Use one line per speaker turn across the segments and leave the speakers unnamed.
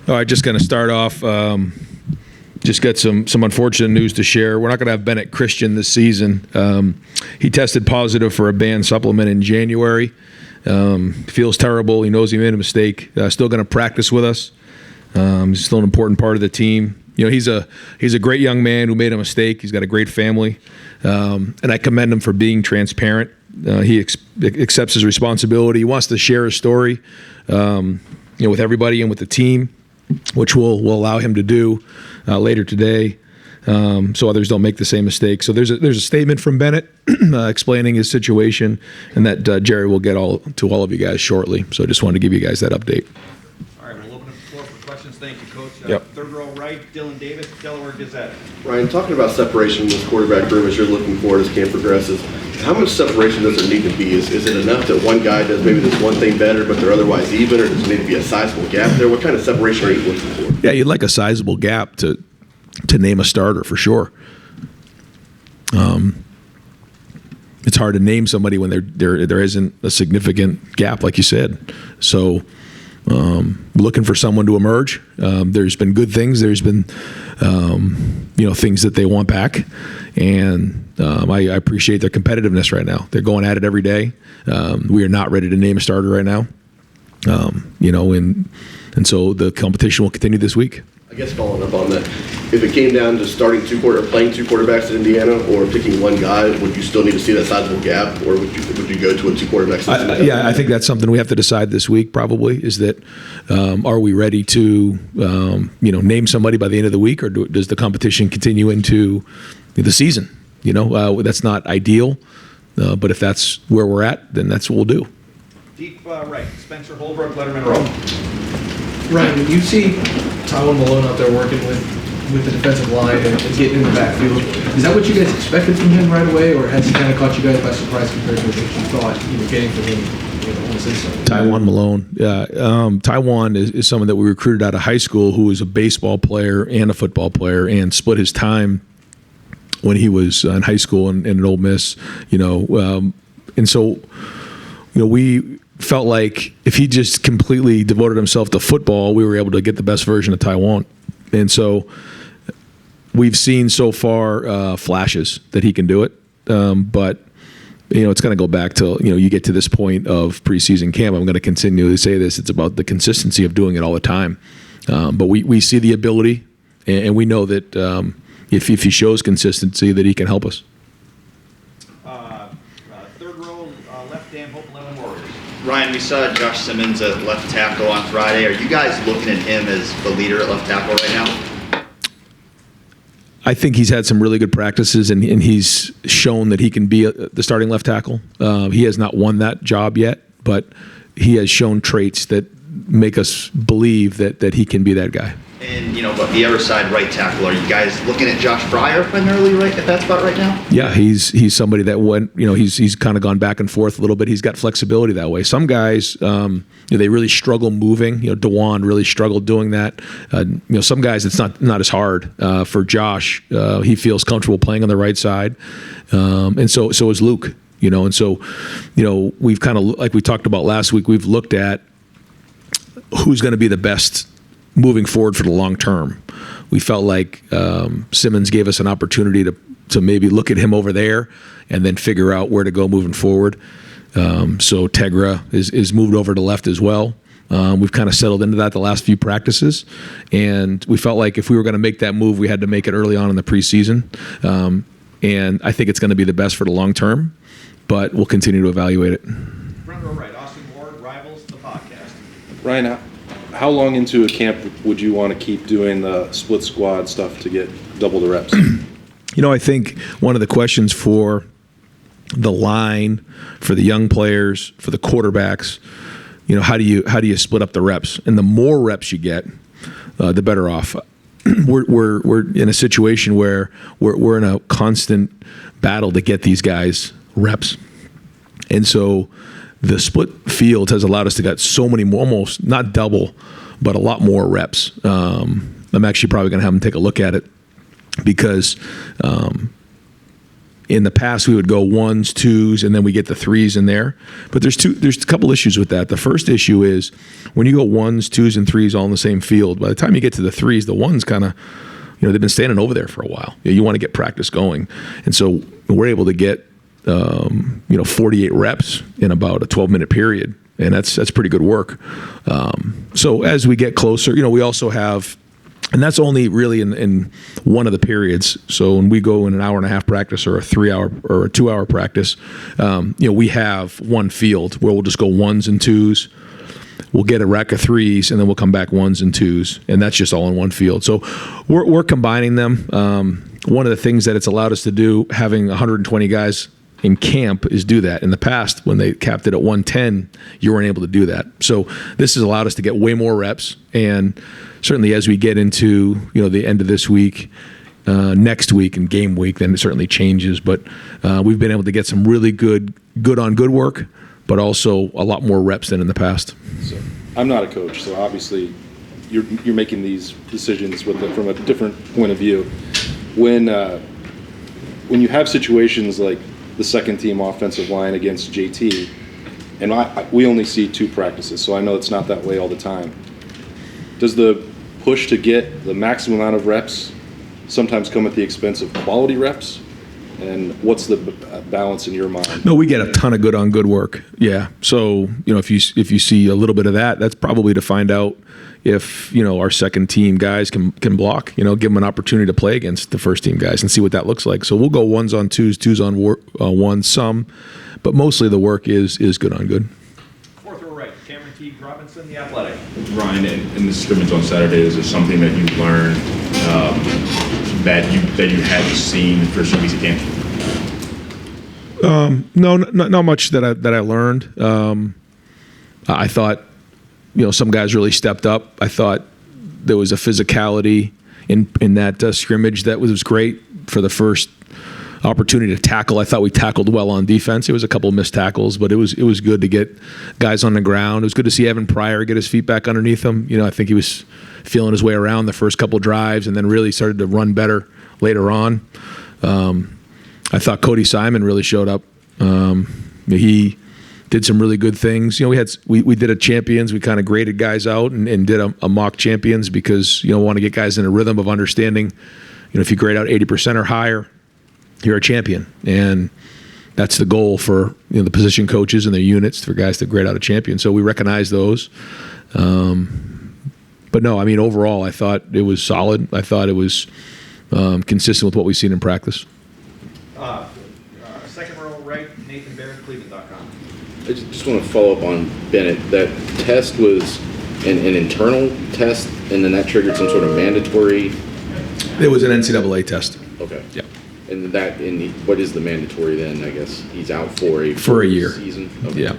All right, just going to start off. Just got some unfortunate news to share. We're not going to have Bennett Christian this season. He tested positive for a banned supplement in January. Feels terrible. He knows he made a mistake. Still going to practice with us. He's still an important part of the team. You know, he's a great young man who made a mistake. He's got a great family, and I commend him for being transparent. He accepts his responsibility. He wants to share his story, with everybody and with the team, which we'll allow him to do later today, so others don't make the same mistake. So there's a statement from Bennett explaining his situation, and that Jerry will get to all of you guys shortly. So I just wanted to give you guys that update.
All right, we'll open up the floor for questions. Thank you, Coach.
Yep.
Third row right, Dylan Davis, Delaware Gazette.
Ryan, talking about separation in this quarterback room as you're looking forward as camp progresses, how much separation does there need to be? Is it enough that one guy does maybe this one thing better, but they're otherwise even, or does there need to be a sizable gap there? What kind of separation are you looking for?
Yeah, you'd like a sizable gap to name a starter for sure. It's hard to name somebody when there isn't a significant gap, like you said. So looking for someone to emerge. There's been good things. There's been things that they want back, and I appreciate their competitiveness right now. They're going at it every day. We are not ready to name a starter right now. And so the competition will continue this week.
I guess following up on that, if it came down to playing two quarterbacks at Indiana, or picking one guy, would you still need to see that sizable gap, or would you go to a two quarterbacks?
I think that's something we have to decide this week. Probably is that are we ready to name somebody by the end of the week, or does the competition continue into the season? That's not ideal, but if that's where we're at, then that's what we'll do.
Deep right, Spencer Holbrook, Letterman Row.
Ryan, when you see Tywone Malone out there working with the defensive line and getting in the backfield, is that what you guys expected from him right away, or has he kind of caught you guys by surprise compared to what you thought you were getting from him on this inside?
Tywone Malone. Tywone is someone that we recruited out of high school who was a baseball player and a football player, and split his time when he was in high school and at Ole Miss. And so we felt like if he just completely devoted himself to football, we were able to get the best version of Tywone. And so we've seen so far flashes that he can do it. But it's going to go back to, you get to this point of preseason camp. I'm going to continue to say this. It's about the consistency of doing it all the time. But we see the ability, and we know that if he shows consistency, that he can help us.
Third row, left, Dan Hope, 11 Warriors.
Ryan, we saw Josh Simmons at left tackle on Friday. Are you guys looking at him as the leader at left tackle right now?
I think he's had some really good practices, and he's shown that he can be the starting left tackle. He has not won that job yet, but he has shown traits that make us believe that he can be that guy.
And, but the other side, right tackle, are you guys looking at Josh Fryer primarily at that spot right now?
Yeah, he's somebody that went, he's kind of gone back and forth a little bit. He's got flexibility that way. Some guys, they really struggle moving. DeJuan really struggled doing that. Some guys, it's not as hard. For Josh, he feels comfortable playing on the right side. And so is Luke, and so, we've kind of, like we talked about last week, we've looked at who's going to be the best moving forward for the long term. We felt like Simmons gave us an opportunity to maybe look at him over there and then figure out where to go moving forward. So Tegra is moved over to left as well. We've kind of settled into that the last few practices, and we felt like if we were going to make that move, we had to make it early on in the preseason. And I think it's going to be the best for the long term, but we'll continue to evaluate it.
Front row right, Austin Ward, Rivals, the podcast.
Ryan, how long into a camp would you want to keep doing the split squad stuff to get double the reps?
I think one of the questions for the line, for the young players, for the quarterbacks, how do you split up the reps? And the more reps you get, the better off. We're in a situation where we're in a constant battle to get these guys reps, and so the split field has allowed us to get so many more, almost not double, but a lot more reps. I'm actually probably going to have them take a look at it because in the past we would go ones, twos, and then we get the threes in there. But there's a couple issues with that. The first issue is when you go ones, twos, and threes all in the same field, by the time you get to the threes, the ones kind of, they've been standing over there for a while. You want to get practice going. And so we're able to get 48 reps in about a 12-minute period. And that's pretty good work. So as we get closer, we also have, and that's only really in one of the periods. So when we go in an hour and a half practice or a 3-hour or a 2-hour practice, we have one field where we'll just go ones and twos. We'll get a rack of threes, and then we'll come back ones and twos, and that's just all in one field. So we're combining them. One of the things that it's allowed us to do, having 120 guys in camp, is do that. In the past, when they capped it at 110, you weren't able to do that. So this has allowed us to get way more reps, and certainly as we get into the end of this week, next week and game week, then it certainly changes. But we've been able to get some really good on good work, but also a lot more reps than in the past.
So I'm not a coach, so obviously you're making these decisions from a different point of view. When you have situations like the second team offensive line against JT, and we only see 2 practices, so I know it's not that way all the time. Does the push to get the maximum amount of reps sometimes come at the expense of quality reps? And what's the balance in your mind?
No, we get a ton of good on good work. Yeah. So, if you see a little bit of that, that's probably to find out if, our second team guys can block, give them an opportunity to play against the first team guys and see what that looks like. So we'll go ones on twos, twos on ones, some, but mostly the work is good on good.
Fourth row right, Cameron Teague Robinson, The Athletic.
Ryan, in the scrimmage on Saturday, is there something that you learned that you hadn't seen the first 2 weeks of camp?
No, not much that I learned. I thought, some guys really stepped up. I thought there was a physicality in that scrimmage that was great for the first opportunity to tackle. I thought we tackled well on defense. It was a couple of missed tackles, but it was good to get guys on the ground. It was good to see Evan Pryor get his feet back underneath him. I think he was feeling his way around the first couple drives and then really started to run better later on. I thought Cody Simon really showed up. He did some really good things. We did a champions. We kind of graded guys out and did a mock champions because want to get guys in a rhythm of understanding. If you grade out 80% or higher, you're a champion, and that's the goal for the position coaches and their units for guys to grade out a champion. So we recognize those. But no, overall, I thought it was solid. I thought it was consistent with what we've seen in practice.
Second row right, Nathan Barrett, Cleveland.com.
I just want to follow up on Bennett. That test was an internal test, and then that triggered some sort of mandatory.
It was an NCAA test.
Okay.
Yeah.
And what is the mandatory then? I guess he's out for a
year
season. Okay.
Yeah.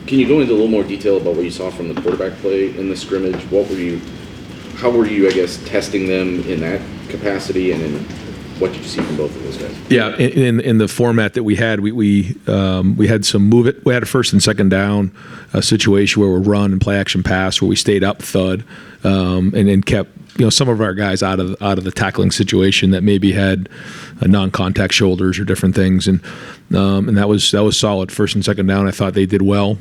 Can you go into a little more detail about what you saw from the quarterback play in the scrimmage? How were you, I guess, testing them in that capacity, and then what did you see from both of those guys? Yeah,
in the format that we had, we had some move it. We had a first and second down situation where we run and play action pass, where we stayed up thud, and then kept some of our guys out of the tackling situation that maybe had non-contact shoulders or different things, and that was solid. First and second down, I thought they did well.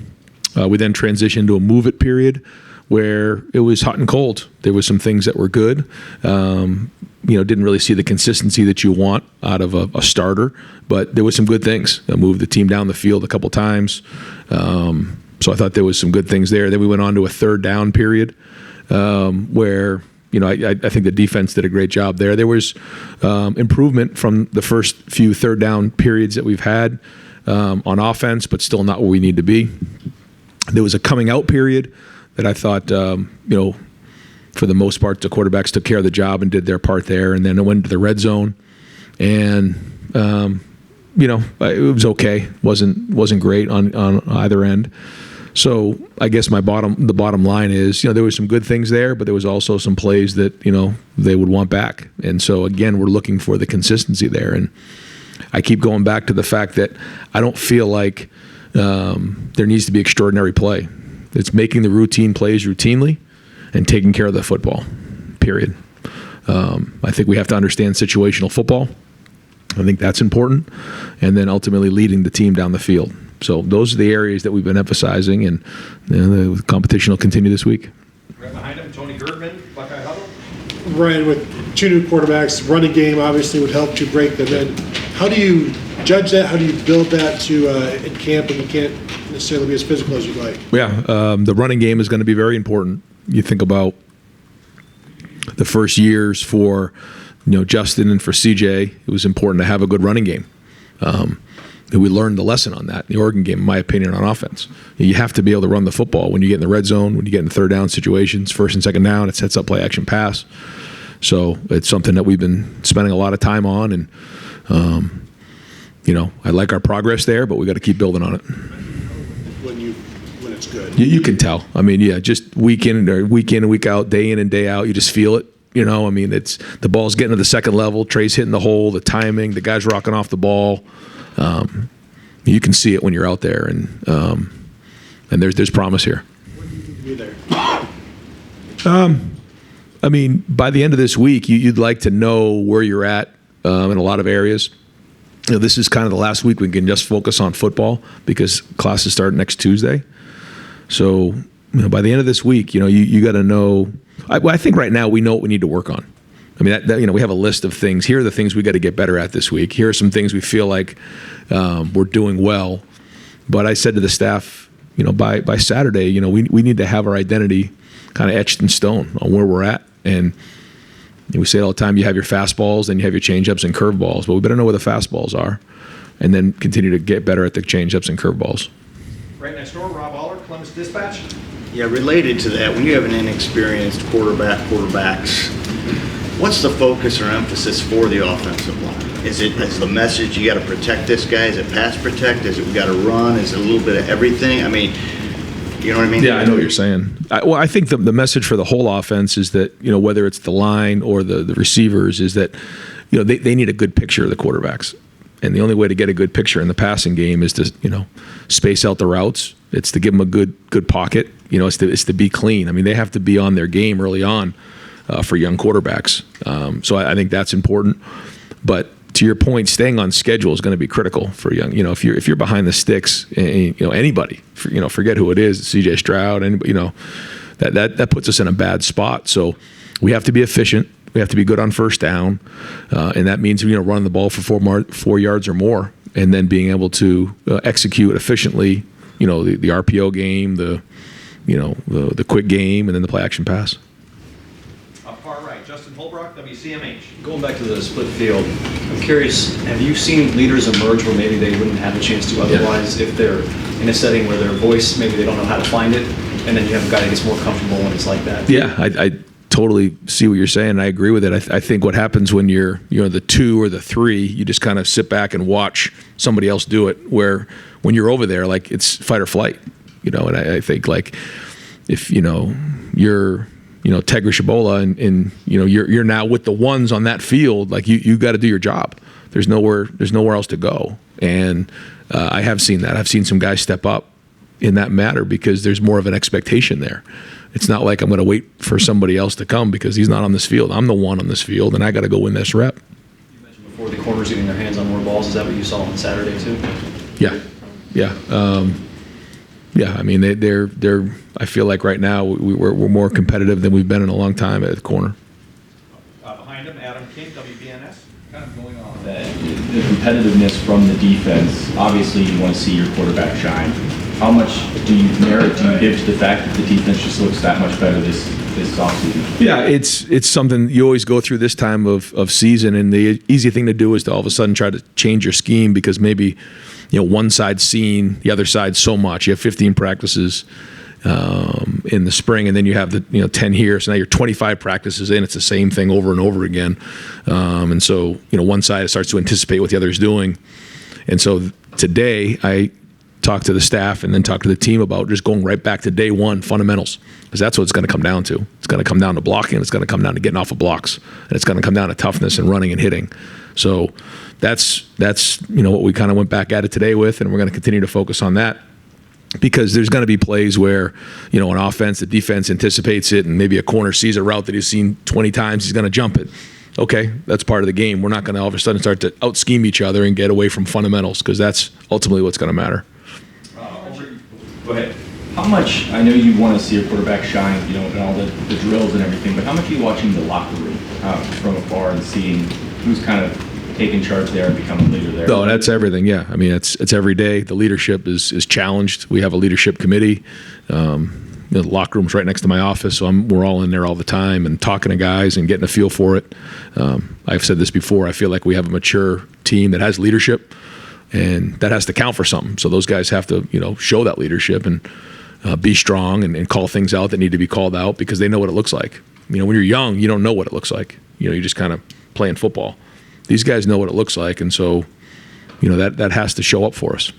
We then transitioned to a move it period where it was hot and cold. There was some things that were good. Didn't really see the consistency that you want out of a starter, but there was some good things. I moved the team down the field a couple times. So I thought there was some good things there. Then we went on to a third down period where I think the defense did a great job there. There was improvement from the first few third down periods that we've had on offense, but still not where we need to be. There was a coming out period that I thought, for the most part, the quarterbacks took care of the job and did their part there. And then it went to the red zone, and it was okay. wasn't great on either end. So I guess the bottom line is, there was some good things there, but there was also some plays that they would want back. And so again, we're looking for the consistency there. And I keep going back to the fact that I don't feel like there needs to be extraordinary play. It's making the routine plays routinely and taking care of the football, period. I think we have to understand situational football. I think that's important. And then ultimately leading the team down the field. So those are the areas that we've been emphasizing, and the competition will continue this week.
Right behind him, Tony Girdman, Buckeye Huddle.
Ryan, with two new quarterbacks, running game obviously would help to break them in. How do you judge that? How do you build that to in camp when you can't necessarily be as physical as you'd like?
Yeah, the running game is going to be very important. You think about the first years for Justin and for CJ, it was important to have a good running game. We learned the lesson on that in the Oregon game, in my opinion, on offense. You have to be able to run the football when you get in the red zone, when you get in third down situations, first and second down. It sets up play action pass. So it's something that we've been spending a lot of time on, and I like our progress there, but we got to keep building on it.
When it's good,
you can tell. I mean, yeah, just week in and week out, day in and day out, you just feel it. I mean, it's the ball's getting to the second level. Trey's hitting the hole, the timing, the guy's rocking off the ball. You can see it when you're out there, and there's promise here.
when do you think you'll be there?
I mean, by the end of this week, you'd like to know where you're at in a lot of areas. This is kind of the last week we can just focus on football because classes start next Tuesday. So, by the end of this week, you got to know. I think right now we know what we need to work on. I mean, we have a list of things. Here are the things we got to get better at this week. Here are some things we feel like we're doing well. But I said to the staff, by Saturday, we need to have our identity kind of etched in stone on where we're at. And we say it all the time, you have your fastballs, then you have your changeups and curveballs. But we better know where the fastballs are and then continue to get better at the changeups and curveballs.
Right next door, Rob Aller, Columbus Dispatch.
Yeah, related to that, when you have an inexperienced quarterbacks, what's the focus or emphasis for the offensive line? Is the message you got to protect this guy? Is it pass protect? Is it we got to run? Is it a little bit of everything? I mean, you know what I mean?
Yeah, I know what you're saying. I think the message for the whole offense is that, whether it's the line or the receivers, is that, they need a good picture of the quarterbacks. And the only way to get a good picture in the passing game is to, space out the routes. It's to give them a good pocket. It's to be clean. I mean, they have to be on their game early on for young quarterbacks. So I think that's important. But to your point, staying on schedule is going to be critical for young. If you're behind the sticks, anybody, forget who it is, CJ Stroud, and that puts us in a bad spot. So we have to be efficient. We have to be good on first down, and that means running the ball for 4 yards or more, and then being able to execute efficiently. The RPO game, the quick game, and then the play action pass.
Far right, Justin Holbrook, WCMH.
Going back to the split field, I'm curious, have you seen leaders emerge where maybe they wouldn't have a chance to otherwise if they're in a setting where their voice, maybe they don't know how to find it, and then you have a guy that gets more comfortable when it's like that?
Yeah, I totally see what you're saying. I agree with it. I think what happens when you're the 2 or the 3, you just kind of sit back and watch somebody else do it, where when you're over there, like, it's fight or flight, and I think, like, if you're Tegra Shabola and you're now with the ones on that field, like, you got to do your job. There's nowhere else to go. And I have seen that. I've seen some guys step up in that matter because there's more of an expectation there. It's not like I'm going to wait for somebody else to come because he's not on this field. I'm the one on this field, and I got to go win this rep.
You mentioned before the corners getting their hands on more balls. Is that what you saw on Saturday too?
Yeah. I mean, they're. I feel like right now we're more competitive than we've been in a long time at the corner.
Behind him, Adam King, WBNS.
Kind of going off that, the competitiveness from the defense. Obviously, you want to see your quarterback shine. How much merit do you give to the fact that the defense just looks that much better this offseason? Yeah,
it's something you always go through this time of season, and the easy thing to do is to all of a sudden try to change your scheme because maybe one side's seen the other side so much. You have 15 practices in the spring, and then you have the 10 here. So now you're 25 practices in. It's the same thing over and over again, and so one side starts to anticipate what the other is doing, and so today I talk to the staff and then talk to the team about just going right back to day one fundamentals, because that's what it's going to come down to. It's going to come down to blocking. It's going to come down to getting off of blocks, and it's going to come down to toughness and running and hitting. So that's what we kind of went back at it today with, and we're going to continue to focus on that, because there's going to be plays where an offense, the defense anticipates it, and maybe a corner sees a route that he's seen 20 times, he's going to jump it. okay, that's part of the game. We're not going to all of a sudden start to out-scheme each other and get away from fundamentals, because that's ultimately what's going to matter.
Go ahead. How much, I know you want to see a quarterback shine, and all the drills and everything, but how much are you watching the locker room from afar and seeing who's kind of taking charge there and becoming a leader there?
No, that's everything, yeah. I mean, it's every day. The leadership is challenged. We have a leadership committee. The locker room's right next to my office, so we're all in there all the time and talking to guys and getting a feel for it. I've said this before, I feel like we have a mature team that has leadership, and that has to count for something. So those guys have to, show that leadership and be strong and call things out that need to be called out, because they know what it looks like. When you're young, you don't know what it looks like. You're just kind of playing football. These guys know what it looks like, and so, that has to show up for us.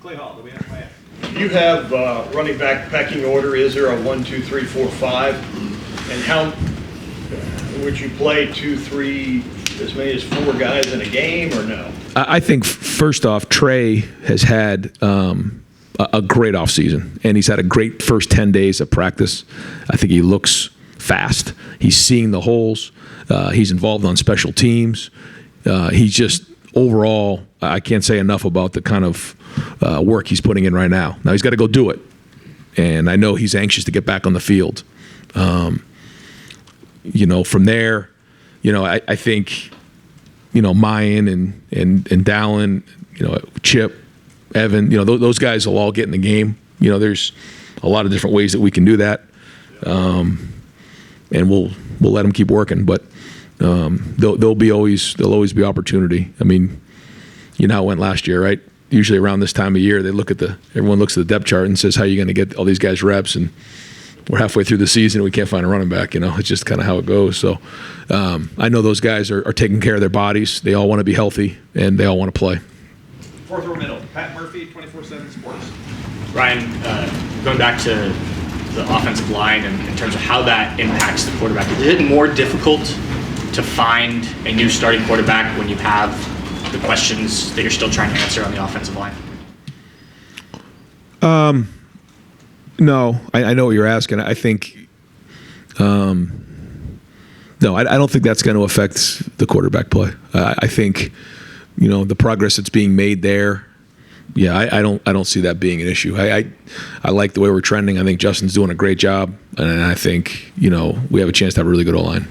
Clay Hall, do we have Clay?
You have running back pecking order. Is there a 1, 2, 3, 4, 5? And how would you play 2, 3, as many as 4 guys in a game, or no?
I think first off, Trey has had a great offseason, and he's had a great first 10 days of practice. I think he looks fast. He's seeing the holes. He's involved on special teams. He's just overall, I can't say enough about the kind of work he's putting in right now. Now he's got to go do it, and I know he's anxious to get back on the field. From there, I think, Mayan and Dallin, Chip, Evan, those guys will all get in the game. There's a lot of different ways that we can do that, and we'll let them keep working. But there'll always be opportunity. I mean, how it went last year, right? Usually around this time of year, everyone looks at the depth chart and says, how are you going to get all these guys reps? And we're halfway through the season and we can't find a running back. It's just kind of how it goes. So I know those guys are taking care of their bodies. They all want to be healthy and they all want to play.
Fourth row middle, Pat Murphy, 24/7 Sports.
Ryan, going back to the offensive line and in terms of how that impacts the quarterback, is it more difficult to find a new starting quarterback when you have the questions that you're still trying to answer on the offensive line?
No, I know what you're asking. I think, no, I don't think that's going to affect the quarterback play. I think, the progress that's being made there. Yeah, I don't see that being an issue. I like the way we're trending. I think Justin's doing a great job, and I think we have a chance to have a really good O-line.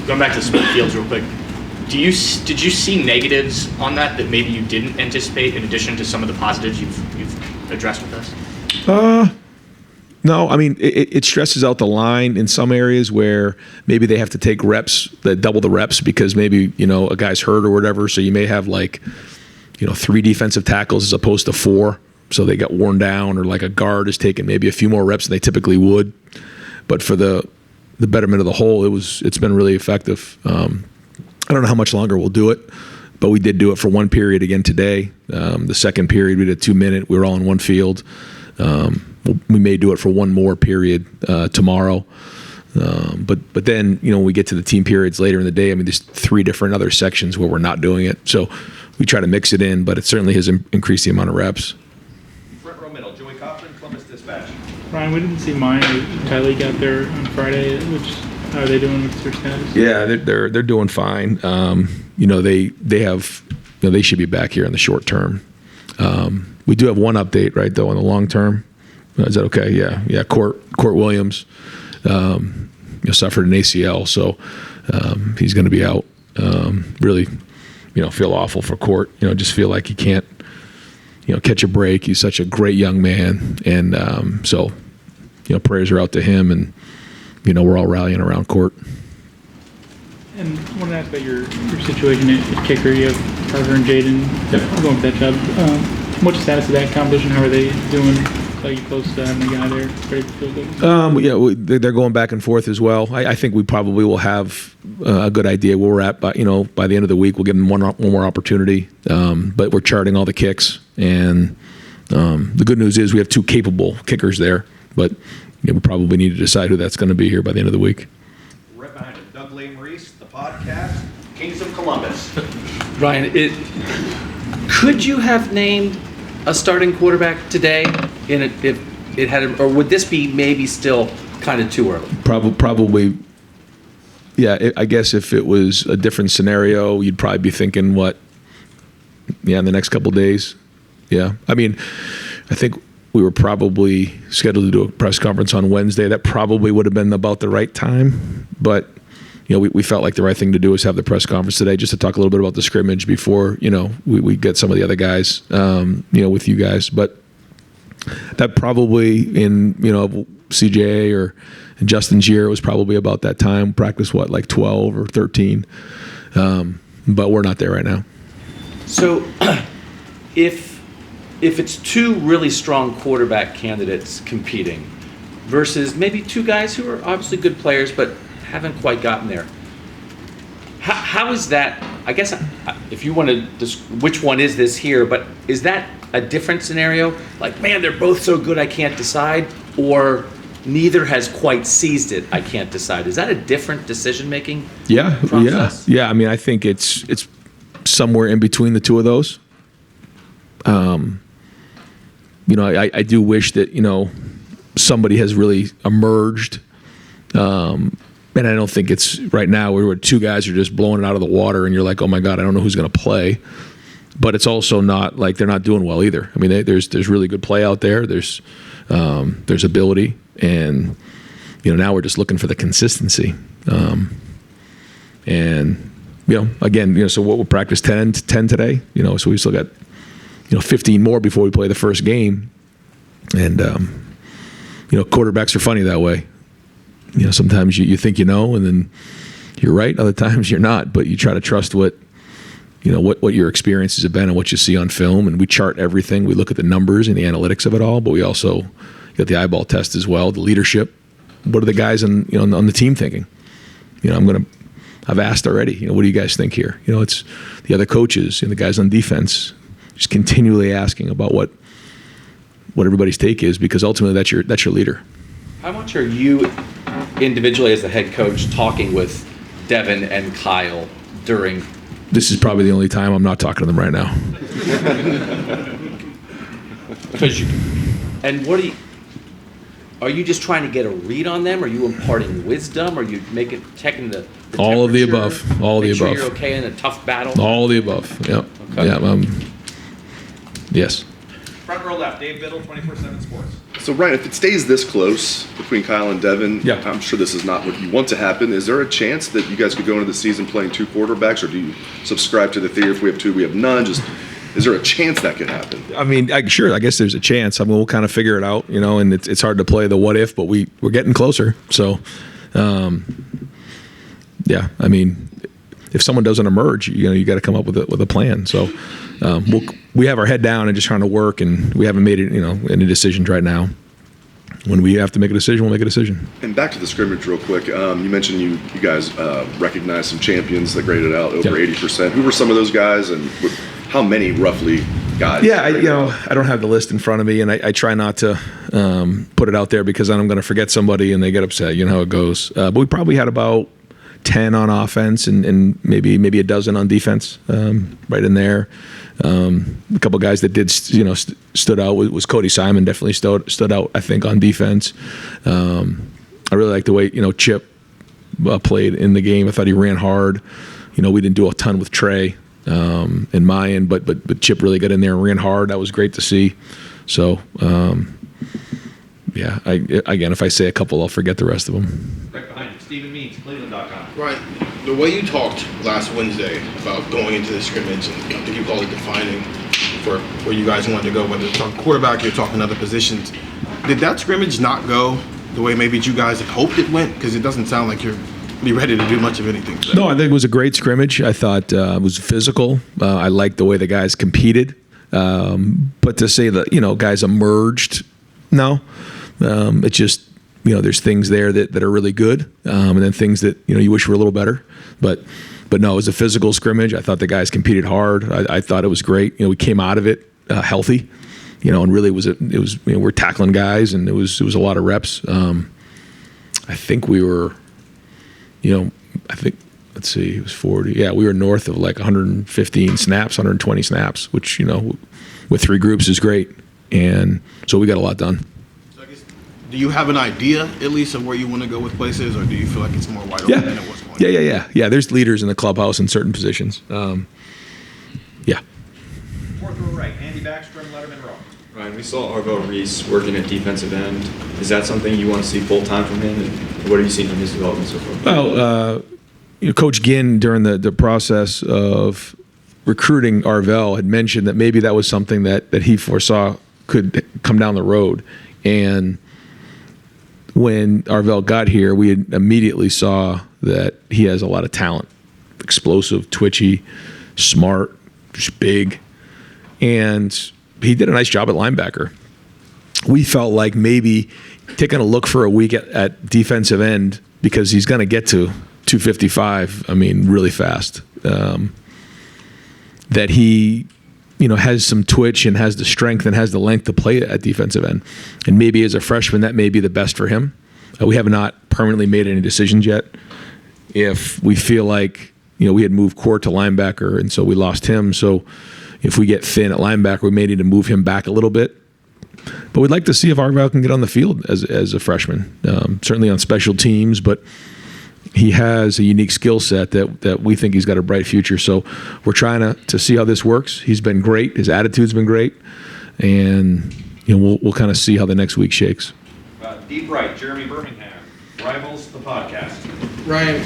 Going back to the split fields real quick, did you see negatives on that maybe you didn't anticipate in addition to some of the positives you've addressed with us?
No, I mean, it stresses out the line in some areas where maybe they have to take reps, double the reps, because maybe, a guy's hurt or whatever. So you may have 3 defensive tackles as opposed to 4. So they got worn down, or like a guard is taking maybe a few more reps than they typically would. But for the betterment of the whole, it's been really effective. I don't know how much longer we'll do it, but we did do it for 1 period again today. The second period, we did a 2-minute. We were all in one field. We may do it for 1 more period tomorrow. But then, when we get to the team periods later in the day, I mean, there's 3 different other sections where we're not doing it. So we try to mix it in, but it certainly has increased the amount of reps.
Front row middle, Joey Coughlin, Columbus Dispatch.
Ryan, we didn't see mine or Tyleek out there on Friday. How are they doing with their status?
Yeah, they're doing fine. They have, they should be back here in the short term. We do have one update, right, though, in the long term. Is that okay? Yeah. Court Williams, suffered an ACL, so he's going to be out. Really, feel awful for Court. Just feel like he can't, catch a break. He's such a great young man, and so, prayers are out to him, and we're all rallying around Court.
And I want to ask about your situation at kicker. You have Carter and Jaden going for that job. What's the status of that competition? How are they doing? Are you close to having a guy there ready to fill those?
They're going back and forth as well. I think we probably will have a good idea where we're at. By the end of the week, we'll give them one more opportunity. But we're charting all the kicks, and the good news is we have 2 capable kickers there. But we probably need to decide who that's going to be here by the end of the week.
Right behind him, Doug Maurice, the podcast, Kings of Columbus.
Ryan, could you have named a starting quarterback today, if it had, or would this be maybe still kind of too early?
Probably Yeah, I guess if it was a different scenario, you'd probably be thinking, what? Yeah, in the next couple of days. Yeah, I mean, I think we were probably scheduled to do a press conference on Wednesday. That probably would have been about the right time, but we felt like the right thing to do is have the press conference today just to talk a little bit about the scrimmage before we get some of the other guys with you guys. But that probably in CJ or Justin's year was probably about that time. Practice like 12 or 13, but we're not there right now.
So if it's two really strong quarterback candidates competing versus maybe two guys who are obviously good players but haven't quite gotten there, how is that? I guess if you want to, which one is this here? But is that a different scenario? Like, man, they're both so good I can't decide, or neither has quite seized it, I can't decide. Is that a different decision-making process?
Yeah. I mean, I think it's somewhere in between the two of those. I do wish that, somebody has really emerged. And I don't think it's right now where two guys are just blowing it out of the water and you're like, oh my God, I don't know who's going to play. But it's also not like they're not doing well either. I mean, there's really good play out there. There's ability, and now we're just looking for the consistency. And again, so what we'll practice 10 today. So we still got 15 more before we play the first game. And quarterbacks are funny that way. Sometimes you think and then you're right. Other times you're not. But you try to trust what your experiences have been and what you see on film. And we chart everything. We look at the numbers and the analytics of it all. But we also get the eyeball test as well, the leadership. What are the guys on the team thinking? I've asked already. What do you guys think here? It's the other coaches and the guys on defense just continually asking about what everybody's take is, because ultimately that's your leader.
How much are you individually as the head coach talking with Devin and Kyle during?
This is probably the only time I'm not talking to them right now.
And what are you just trying to get a read on them? Are you imparting wisdom? Are you checking the
all of the above? All of the above.
Make sure you're okay in a tough battle?
All of the above. Yep. Okay. Yeah. Yes.
Front row left, Dave Biddle, 24/7 Sports.
So, Ryan, if it stays this close between Kyle and Devin,
yeah.
I'm sure this is not what you want to happen. Is there a chance that you guys could go into the season playing two quarterbacks, or do you subscribe to the theory if we have two, we have none? Just, is there a chance that could happen?
I mean, sure. I guess there's a chance. I mean, we'll kind of figure it out, and it's hard to play the what if, but we're getting closer. So, yeah. I mean, if someone doesn't emerge, you got to come up with a plan. So, we have our head down and just trying to work, and we haven't made it, any decisions right now. When we have to make a decision, we'll make a decision.
And back to the scrimmage real quick. You mentioned you guys recognized some champions that graded out over 80%. Who were some of those guys, and how many roughly guys?
Yeah, I don't have the list in front of me, and I try not to put it out there because then I'm going to forget somebody and they get upset. You know how it goes. But we probably had about 10 on offense and maybe a dozen on defense, right in there. A couple guys that did stood out was Cody Simon. Definitely stood out, I think, on defense. I really like the way Chip played in the game. I thought he ran hard. We didn't do a ton with Trey and Mayan, but Chip really got in there and ran hard. That was great to see. So yeah, again, if I say a couple, I'll forget the rest of them.
Right behind you, Stephen Means, Cleveland.com.
Right. The way you talked last Wednesday about going into the scrimmage, and I think you called it defining for where you guys wanted to go, whether it's on quarterback, you're talking other positions. Did that scrimmage not go the way maybe you guys had hoped it went? Because it doesn't sound like you're really ready to do much of anything today.
No, I think it was a great scrimmage. I thought it was physical. I liked the way the guys competed. But to say that, guys emerged, no. It just, there's things there that are really good, and then things that you wish were a little better. But no, it was a physical scrimmage. I thought the guys competed hard. I thought it was great. We came out of it healthy, and really it was we're tackling guys, and it was a lot of reps. I think we were, let's see, it was 40. Yeah, we were north of like 115 snaps, 120 snaps, which with three groups is great, and so we got a lot done.
do you have an idea at least of where you want to go with places, or do you feel like it's more wide open than it was going?
Yeah. There's leaders in the clubhouse in certain positions. Yeah.
Fourth row right, Andy Backstrom, Letterman row.
Ryan, we saw Arvell Reese working at defensive end. Is that something you want to see full time from him? And what have you seen from his development so far?
Well, Coach Ginn, during the process of recruiting Arvell, had mentioned that maybe that was something that he foresaw could come down the road. And when Arvell got here, we immediately saw that he has a lot of talent. Explosive, twitchy, smart, just big. And he did a nice job at linebacker. We felt like maybe taking a look for a week at defensive end, because he's going to get to 255, really fast. That he, has some twitch and has the strength and has the length to play at defensive end. And maybe as a freshman, that may be the best for him. We have not permanently made any decisions yet. If we feel like, we had moved Court to linebacker, and so we lost him. So if we get thin at linebacker, we may need to move him back a little bit. But we'd like to see if Arvell can get on the field as a freshman, certainly on special teams, but he has a unique skill set that we think he's got a bright future. So we're trying to see how this works. He's been great. His attitude's been great. And we'll kind of see how the next week shakes.
Deep right, Jeremy Birmingham, Rivals, the podcast.
Ryan,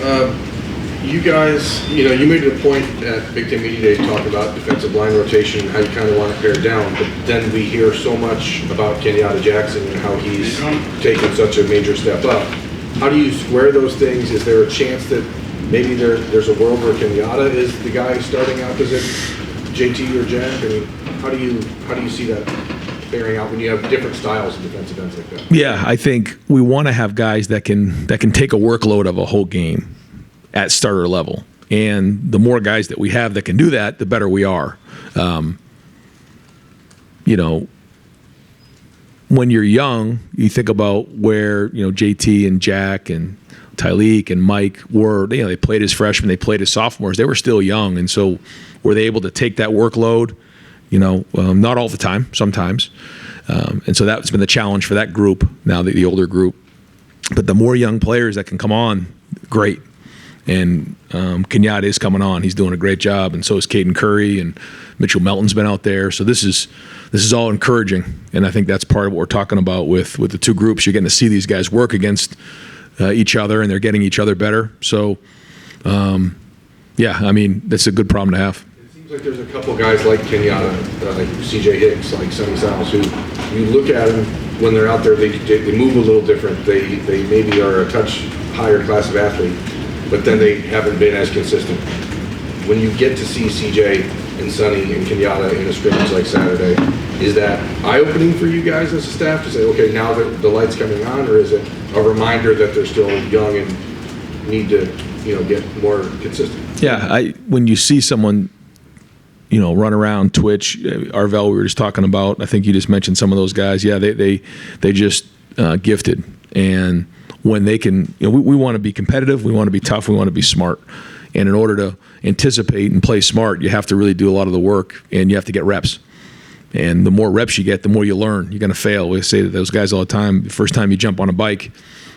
you guys, you made it a point at Big Ten Media Day to talk about defensive line rotation and how you kind of want to pare down, but then we hear so much about Kenyatta Jackson and how he's taken such a major step up. How do you square those things? Is there a chance that maybe there's a world where Kenyatta is the guy starting out as JT or Jack? How do you see that bearing out when you have different styles of defensive ends like that?
Yeah, I think we want to have guys that can take a workload of a whole game at starter level. And the more guys that we have that can do that, the better we are. When you're young, you think about where, JT and Jack and Tyleek and Mike were, they played as freshmen, they played as sophomores, they were still young. And so were they able to take that workload? Not all the time, sometimes. And so that's been the challenge for that group, now the older group. But the more young players that can come on, great. And Kenyatta is coming on. He's doing a great job, and so is Caden Curry, and Mitchell Melton's been out there. So this is all encouraging, and I think that's part of what we're talking about with the two groups. You're getting to see these guys work against each other, and they're getting each other better. So, that's a good problem to have.
It seems like there's a couple guys like Kenyatta, like CJ Hicks, like Sonny Styles, who you look at them when they're out there, they move a little different. They maybe are a touch higher class of athlete, but then they haven't been as consistent. When you get to see CJ and Sonny and Kenyatta in a scrimmage like Saturday, is that eye-opening for you guys as a staff to say, okay, now that the light's coming on, or is it a reminder that they're still young and need to, get more consistent?
Yeah, when you see someone, run around, twitch, Arvell we were just talking about, I think you just mentioned some of those guys. Yeah, they just gifted. And when they can, we want to be competitive, we want to be tough, we want to be smart. And in order to anticipate and play smart, you have to really do a lot of the work, and you have to get reps. And the more reps you get, the more you learn. You're going to fail. We say to those guys all the time, the first time you jump on a bike,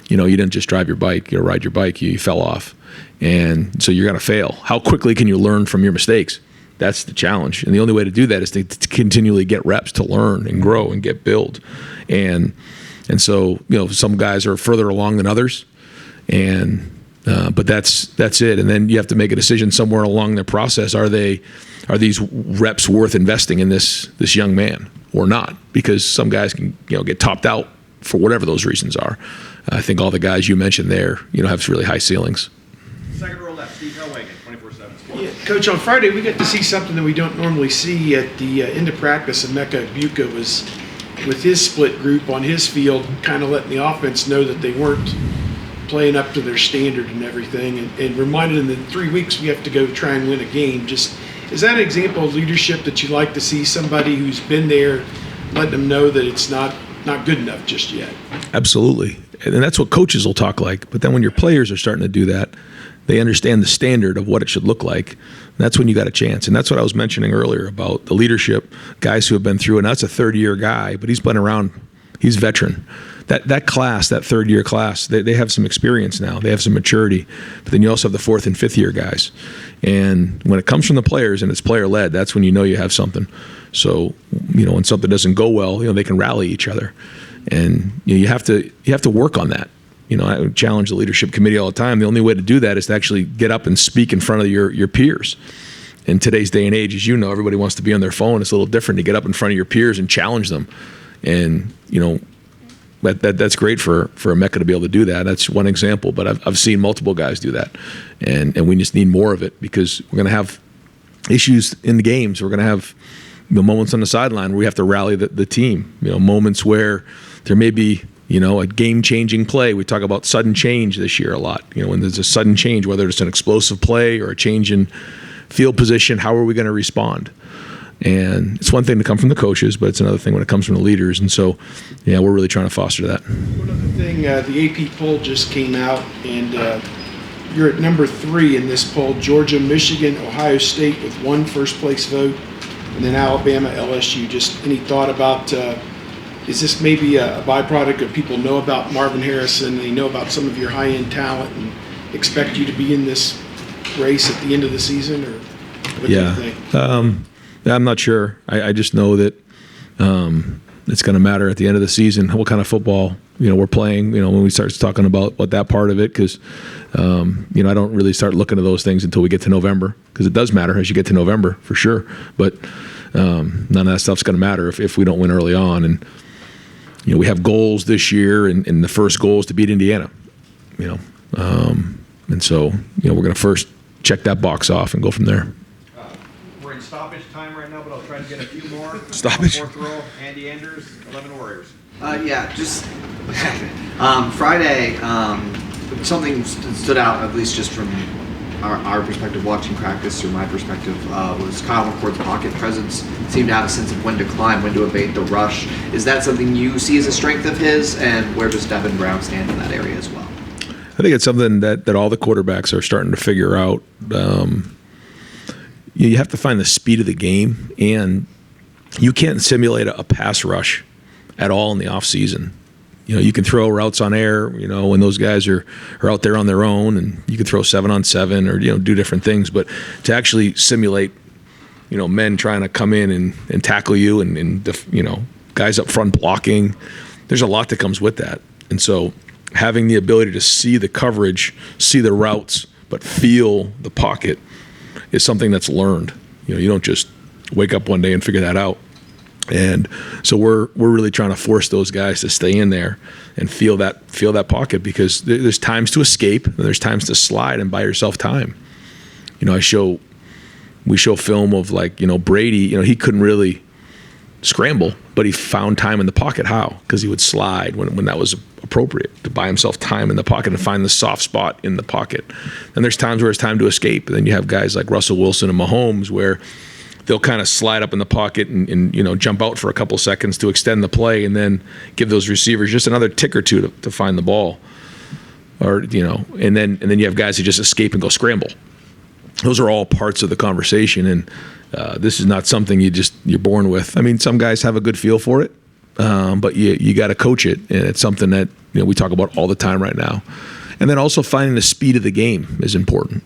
you didn't just drive your bike, you ride your bike, you fell off. And so you're going to fail. How quickly can you learn from your mistakes? That's the challenge. And the only way to do that is to continually get reps, to learn and grow and get build. And so, some guys are further along than others, but that's it. And then you have to make a decision somewhere along the process. Are these reps worth investing in this young man or not? Because some guys can get topped out for whatever those reasons are. I think all the guys you mentioned there have really high ceilings.
Second row left, Steve Hellwagen, 24/7.
Yeah, Coach, on Friday we got to see something that we don't normally see at the end of practice. And Mecca Buckkey was with his split group on his field, kind of letting the offense know that they weren't playing up to their standard and everything, and reminded them that in 3 weeks we have to go try and win a game. Just, is that an example of leadership that you like to see, somebody who's been there, letting them know that it's not good enough just yet?
Absolutely. And that's what coaches will talk like. But then when your players are starting to do that, they understand the standard of what it should look like. That's when you got a chance. And that's what I was mentioning earlier about the leadership, guys who have been through, and that's a third-year guy, but he's been around, he's veteran. that class, that third-year class, they have some experience now. They have some maturity. But then you also have the fourth and fifth-year guys. And when it comes from the players and it's player-led, that's when you know you have something. So, when something doesn't go well, they can rally each other. And you have to work on that. I challenge the leadership committee all the time. The only way to do that is to actually get up and speak in front of your peers. In today's day and age, as you know, everybody wants to be on their phone. It's a little different to get up in front of your peers and challenge them. And, that's great for a Mecca to be able to do that. That's one example, but I've seen multiple guys do that. And we just need more of it, because we're going to have issues in the games. We're going to have moments on the sideline where we have to rally the team, moments where there may be, a game-changing play. We talk about sudden change this year a lot. When there's a sudden change, whether it's an explosive play or a change in field position, how are we going to respond? And it's one thing to come from the coaches, but it's another thing when it comes from the leaders. And so, we're really trying to foster that.
One other thing, the AP poll just came out, and you're at number 3 in this poll. Georgia, Michigan, Ohio State with 1 first-place vote, and then Alabama, LSU. Just any thought about, is this maybe a byproduct of people know about Marvin Harrison, they know about some of your high-end talent, and expect you to be in this race at the end of the season, or what do you think?
I'm not sure. I just know that it's going to matter at the end of the season what kind of football we're playing. When we start talking about that part of it, because I don't really start looking at those things until we get to November, because it does matter as you get to November for sure. But none of that stuff's going to matter if we don't win early on. And we have goals this year, and the first goal is to beat Indiana. And so we're going to first check that box off and go from there.
We're in stoppage time right now, but I'll try to get a few more.
Stoppage.
Fourth row, Andy Anders, 11 Warriors.
Just Friday, something stood out, at least just from our perspective watching practice, or my perspective, was Kyle McCord's pocket presence. Seemed to have a sense of when to climb, when to evade the rush. Is that something you see as a strength of his, and where does Devin Brown stand in that area as well?
I think it's something that all the quarterbacks are starting to figure out. You have to find the speed of the game, and you can't simulate a pass rush at all in the off season. You can throw routes on air, when those guys are out there on their own, and you can throw 7-on-7 or, do different things. But to actually simulate, men trying to come in and tackle you and guys up front blocking, there's a lot that comes with that. And so having the ability to see the coverage, see the routes, but feel the pocket is something that's learned. You don't just wake up one day and figure that out. And so we're really trying to force those guys to stay in there and feel that pocket, because there's times to escape and there's times to slide and buy yourself time. We show film of Brady. He couldn't really scramble, but he found time in the pocket. How? Because he would slide when that was appropriate, to buy himself time in the pocket and find the soft spot in the pocket. And there's times where it's time to escape. And then you have guys like Russell Wilson and Mahomes where they'll kind of slide up in the pocket and jump out for a couple seconds to extend the play, and then give those receivers just another tick or two to find the ball. Or and then you have guys who just escape and go scramble. Those are all parts of the conversation, and this is not something you're born with. I mean, some guys have a good feel for it, but you got to coach it, and it's something that we talk about all the time right now. And then also finding the speed of the game is important.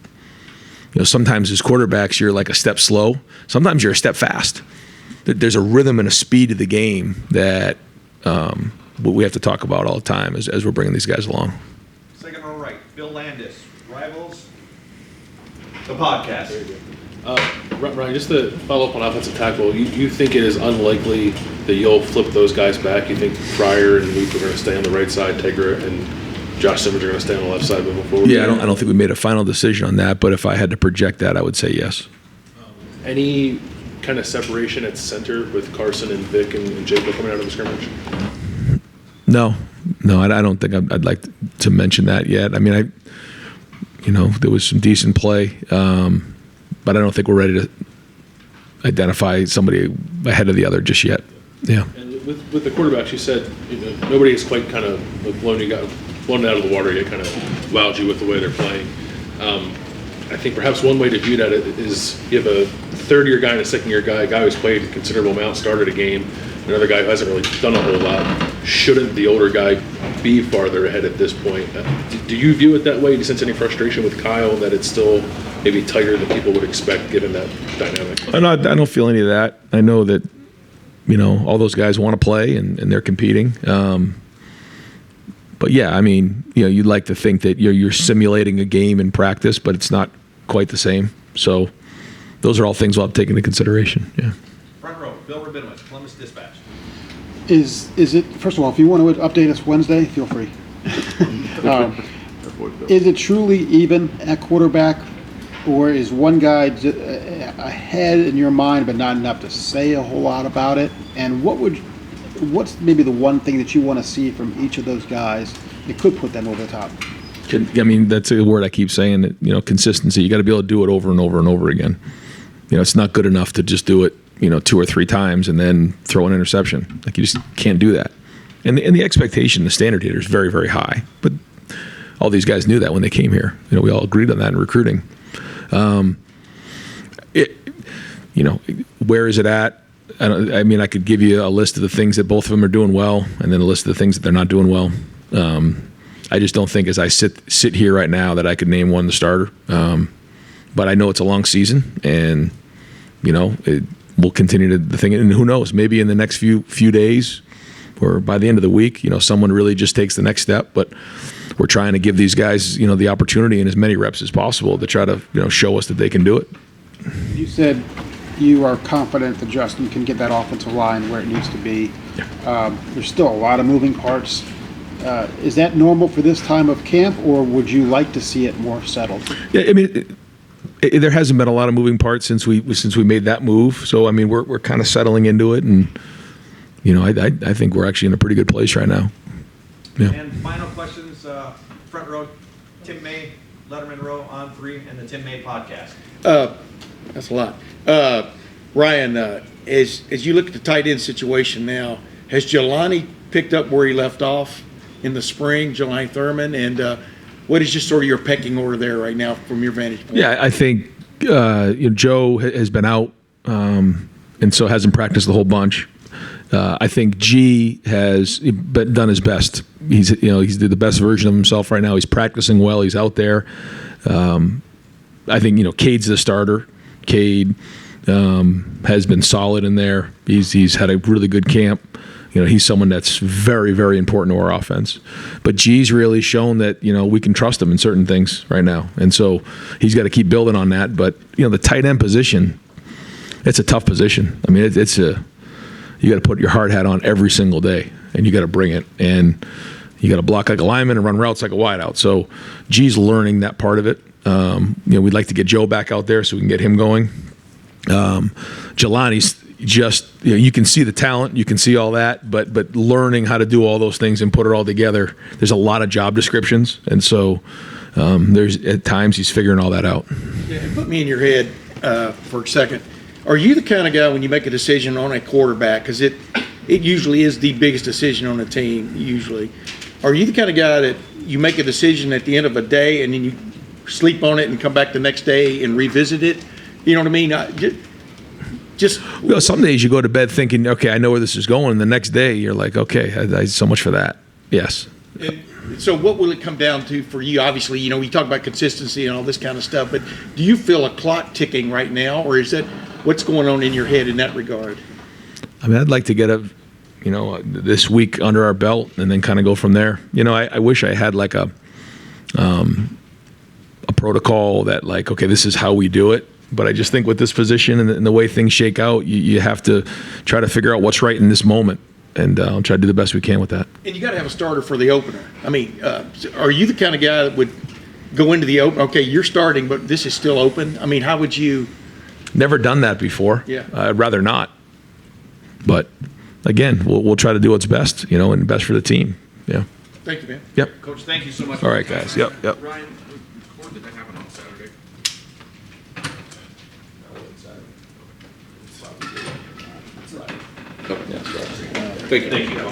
Sometimes as quarterbacks, you're like a step slow. Sometimes you're a step fast. There's a rhythm and a speed to the game that we have to talk about all the time as we're bringing these guys along.
Second row right, Bill Landis, Rivals, the podcast.
Ryan, just to follow up on offensive tackle, you think it is unlikely that you'll flip those guys back? You think Pryor and Luke are going to stay on the right side, Tegra and Josh Simmons are going to stay on the left side moving forward?
Yeah, I don't think we made a final decision on that, but if I had to project that, I would say yes.
Any kind of separation at center with Carson and Vic and Jacob coming out of the scrimmage?
No, I don't think I'd like to mention that yet. I mean, there was some decent play, but I don't think we're ready to identify somebody ahead of the other just yet. Yeah.
And with the quarterbacks, you said nobody has quite kind of blown out of the water yet, kind of wowed you with the way they're playing. I think perhaps one way to view that is you have a third-year guy and a second-year guy, a guy who's played a considerable amount, started a game, another guy who hasn't really done a whole lot. shouldn't the older guy be farther ahead at this point? Do you view it that way? Do you sense any frustration with Kyle that it's still maybe tighter than people would expect given that dynamic?
I don't feel any of that. I know that, all those guys want to play and they're competing. But yeah, I mean, you'd like to think that you're simulating a game in practice, but it's not quite the same. So those are all things we'll have to take into consideration. Yeah.
Front row, Bill Rabinowitz, Columbus Dispatch.
Is it, first of all, if you want to update us Wednesday, feel free. Is it truly even at quarterback, or is one guy ahead in your mind but not enough to say a whole lot about it? And what's maybe the one thing that you want to see from each of those guys that could put them over the top?
I mean, that's a word I keep saying, that, consistency. You got to be able to do it over and over and over again. It's not good enough to just do it, 2 or 3 times and then throw an interception. Like, you just can't do that. And the expectation, the standard here is very, very high. But all these guys knew that when they came here. We all agreed on that in recruiting. Where is it at? I could give you a list of the things that both of them are doing well, and then a list of the things that they're not doing well. I just don't think, as I sit here right now, that I could name one the starter. But I know it's a long season, and we'll continue to the thing. And who knows? Maybe in the next few days, or by the end of the week, someone really just takes the next step. But we're trying to give these guys, the opportunity and as many reps as possible to try to, show us that they can do it.
You said you are confident that Justin can get that offensive line where it needs to be. Yeah. There's still a lot of moving parts. Is that normal for this time of camp, or would you like to see it more settled?
Yeah, I mean, there hasn't been a lot of moving parts since we made that move. So I mean, we're kind of settling into it, and I think we're actually in a pretty good place right now. Yeah.
And final questions, front row, Tim May, Letterman Row on 3, and the Tim May podcast.
That's a lot. Ryan, as you look at the tight end situation now, has Jelani picked up where he left off in the spring, Jelani Thurman? And what is just sort of your pecking order there right now from your vantage point?
Yeah, I think Joe has been out, and so hasn't practiced the whole bunch. I think G has done his best. He's did the best version of himself right now. He's practicing well. He's out there. I think Cade's the starter. Cade has been solid in there. He's had a really good camp. He's someone that's very, very important to our offense. But G's really shown that we can trust him in certain things right now, and so he's got to keep building on that. But the tight end position, it's a tough position. I mean, you got to put your hard hat on every single day, and you got to bring it, and you got to block like a lineman and run routes like a wideout. So G's learning that part of it. We'd like to get Joe back out there so we can get him going. Jelani's just, you can see the talent, you can see all that, but learning how to do all those things and put it all together, there's a lot of job descriptions, and so there's at times he's figuring all that out.
Yeah, and put me in your head for a second. Are you the kind of guy when you make a decision on a quarterback, because it usually is the biggest decision on a team, usually, are you the kind of guy that you make a decision at the end of a day and then you sleep on it and come back the next day and revisit it? You know what I mean?
Some days you go to bed thinking, okay, I know where this is going, and the next day you're like, okay, I so much for that. Yes.
And so what will it come down to for you? Obviously, we talk about consistency and all this kind of stuff, but do you feel a clock ticking right now, or is that what's going on in your head in that regard?
I mean, I'd like to get this week under our belt and then kind of go from there. I wish I had like a protocol that like, okay, this is how we do it. But I just think with this position and the way things shake out, you have to try to figure out what's right in this moment, and I'll try to do the best we can with that.
And you got to have a starter for the opener. I mean, are you the kind of guy that would go into the open? Okay, you're starting, but this is still open. I mean, how would you?
Never done that before.
Yeah.
I'd rather not. But again, we'll try to do what's best, and best for the team. Yeah.
Thank you, man.
Yep.
Coach, thank you so much.
All right, guys. Yep.
Ryan, what did that happen on Saturday?
Thank you.